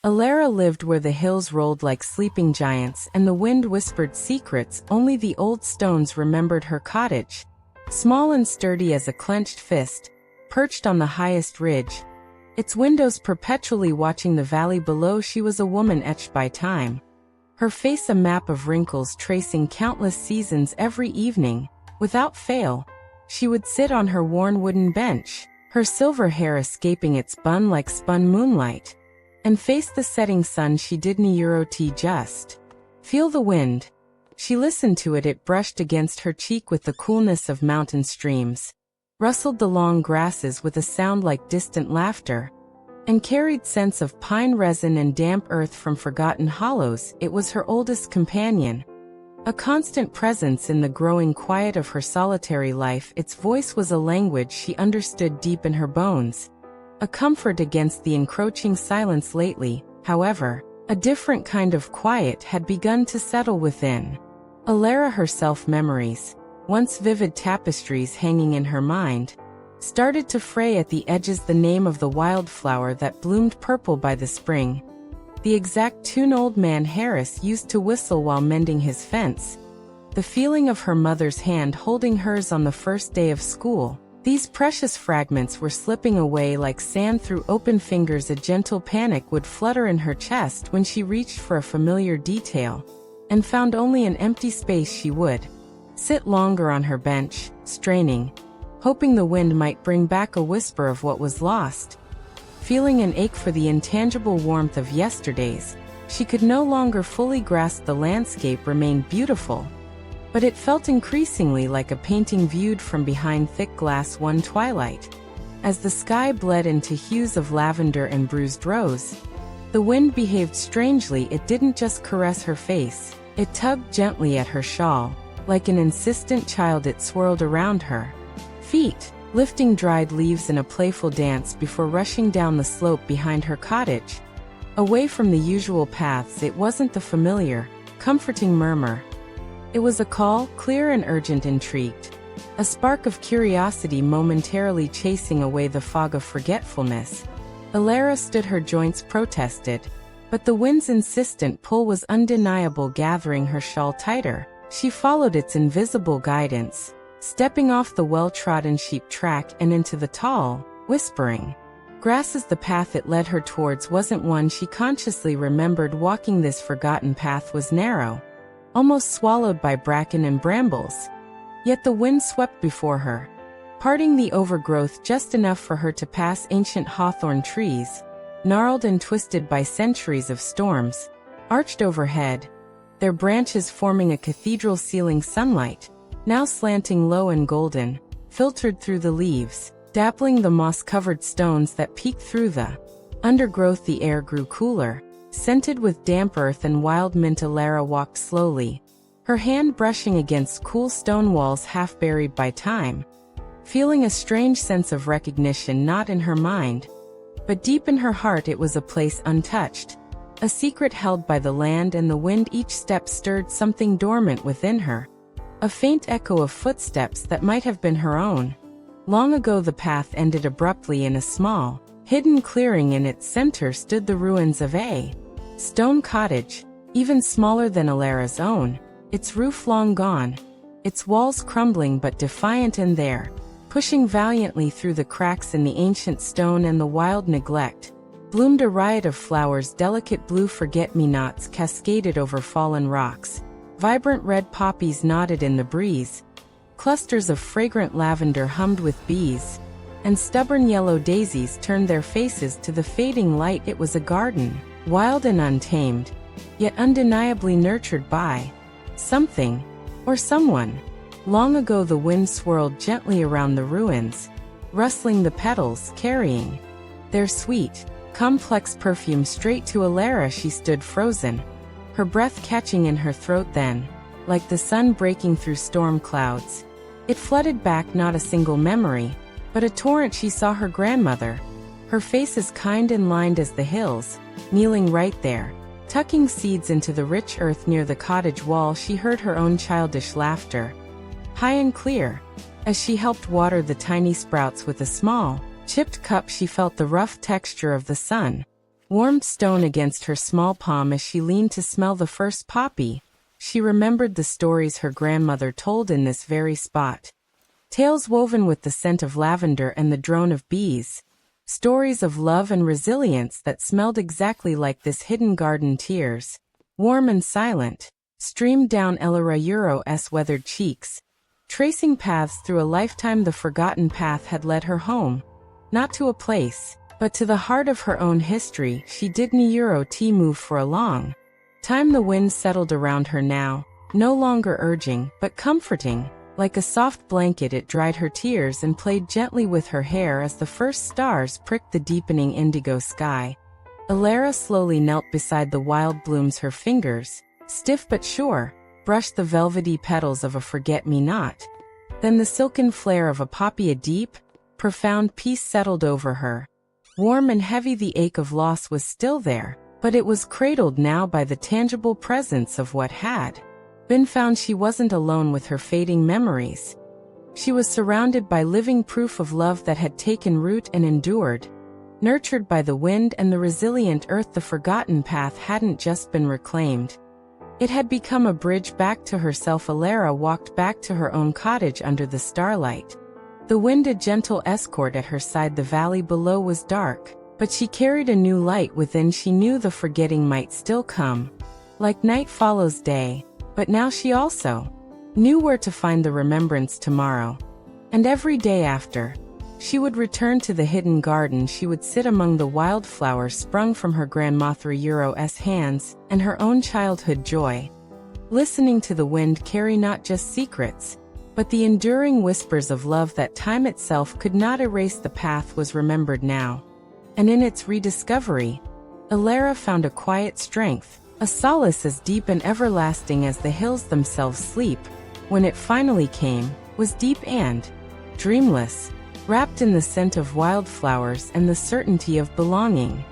Alara lived where the hills rolled like sleeping giants and the wind whispered secrets. Only the old stones remembered her cottage. Small and sturdy as a clenched fist, perched on the highest ridge, its windows perpetually watching the valley below, she was a woman etched by time. Her face a map of wrinkles tracing countless seasons. Every evening, without fail, she would sit on her worn wooden bench, her silver hair escaping its bun like spun moonlight, and face the setting sun. She didn't just feel the wind. She listened to it. It brushed against her cheek with the coolness of mountain streams, rustled the long grasses with a sound like distant laughter, and carried scents of pine resin and damp earth from forgotten hollows. It was her oldest companion, a constant presence in the growing quiet of her solitary life. Its voice was a language she understood deep in her bones, a comfort against the encroaching silence. Lately, however, a different kind of quiet had begun to settle within Alara herself. Memories, once vivid tapestries hanging in her mind, started to fray at the edges. The name of the wildflower that bloomed purple by the spring, the exact tune old man Harris used to whistle while mending his fence, the feeling of her mother's hand holding hers on the first day of school. These precious fragments were slipping away like sand through open fingers. A gentle panic would flutter in her chest when she reached for a familiar detail and found only an empty space. She would sit longer on her bench, straining, hoping the wind might bring back a whisper of what was lost. Feeling an ache for the intangible warmth of yesterdays, she could no longer fully grasp the landscape remained beautiful, but it felt increasingly like a painting viewed from behind thick glass. One twilight, as the sky bled into hues of lavender and bruised rose, the wind behaved strangely. It didn't just caress her face, it tugged gently at her shawl. Like an insistent child, it swirled around her feet, lifting dried leaves in a playful dance before rushing down the slope behind her cottage, away from the usual paths. It wasn't the familiar, comforting murmur. It was a call, clear and urgent, intrigued, a spark of curiosity momentarily chasing away the fog of forgetfulness. Alara stood, her joints protested, but the wind's insistent pull was undeniable. Gathering her shawl tighter, she followed its invisible guidance, stepping off the well-trodden sheep track and into the tall, whispering grasses. The path it led her towards wasn't one she consciously remembered walking. This forgotten path was narrow, almost swallowed by bracken and brambles, yet the wind swept before her, parting the overgrowth just enough for her to pass. Ancient hawthorn trees, gnarled and twisted by centuries of storms, arched overhead, their branches forming a cathedral ceiling. Sunlight, now slanting low and golden, filtered through the leaves, dappling the moss-covered stones that peeked through the undergrowth. The air grew cooler, scented with damp earth and wild mint. Alara walked slowly, her hand brushing against cool stone walls half buried by time, feeling a strange sense of recognition, not in her mind, but deep in her heart. It was a place untouched, a secret held by the land and the wind. Each step stirred something dormant within her, a faint echo of footsteps that might have been her own. Long ago the path ended abruptly in a small, hidden clearing. In its center stood the ruins of a stone cottage, even smaller than Alara's own, its roof long gone, its walls crumbling but defiant. And there, pushing valiantly through the cracks in the ancient stone and the wild neglect, bloomed a riot of flowers. Delicate blue forget-me-nots cascaded over fallen rocks, vibrant red poppies nodded in the breeze, clusters of fragrant lavender hummed with bees, and stubborn yellow daisies turned their faces to the fading light. It was a garden, wild and untamed, yet undeniably nurtured by something, or someone. Long ago the wind swirled gently around the ruins, rustling the petals, carrying their sweet, complex perfume straight to Alara. She stood frozen, her breath catching in her throat. Then, like the sun breaking through storm clouds, it flooded back, not a single memory, but a torrent. She saw her grandmother, her face as kind and lined as the hills, kneeling right there, tucking seeds into the rich earth near the cottage wall. She heard her own childish laughter, high and clear, as she helped water the tiny sprouts with a small, chipped cup. She felt the rough texture of the sun, warmed stone against her small palm as she leaned to smell the first poppy. She remembered the stories her grandmother told in this very spot. Tales woven with the scent of lavender and the drone of bees. Stories of love and resilience that smelled exactly like this hidden garden. Tears, warm and silent, streamed down Elarajuro's weathered cheeks, tracing paths through a lifetime. The forgotten path had led her home, not to a place, but to the heart of her own history. She did not move for a long time. The wind settled around her now, no longer urging, but comforting. Like a soft blanket, it dried her tears and played gently with her hair as the first stars pricked the deepening indigo sky. Elara slowly knelt beside the wild blooms. Her fingers, stiff but sure, brushed the velvety petals of a forget-me-not. Then the silken flare of a poppy. A deep, profound peace settled over her. Warm and heavy, the ache of loss was still there, but it was cradled now by the tangible presence of what had been found. She wasn't alone with her fading memories. She was surrounded by living proof of love that had taken root and endured, nurtured by the wind and the resilient earth. The forgotten path hadn't just been reclaimed. It had become a bridge back to herself. Elara walked back to her own cottage under the starlight, the wind a gentle escort at her side. The valley below was dark, but she carried a new light within. She knew the forgetting might still come, like night follows day, but now she also knew where to find the remembrance tomorrow. And every day after, she would return to the hidden garden. She would sit among the wildflowers sprung from her grandmother's hands and her own childhood joy, listening to the wind carry not just secrets, but the enduring whispers of love that time itself could not erase. The path was remembered now, and in its rediscovery, Elara found a quiet strength, a solace as deep and everlasting as the hills themselves. Sleep, when it finally came, was deep and dreamless, wrapped in the scent of wildflowers and the certainty of belonging.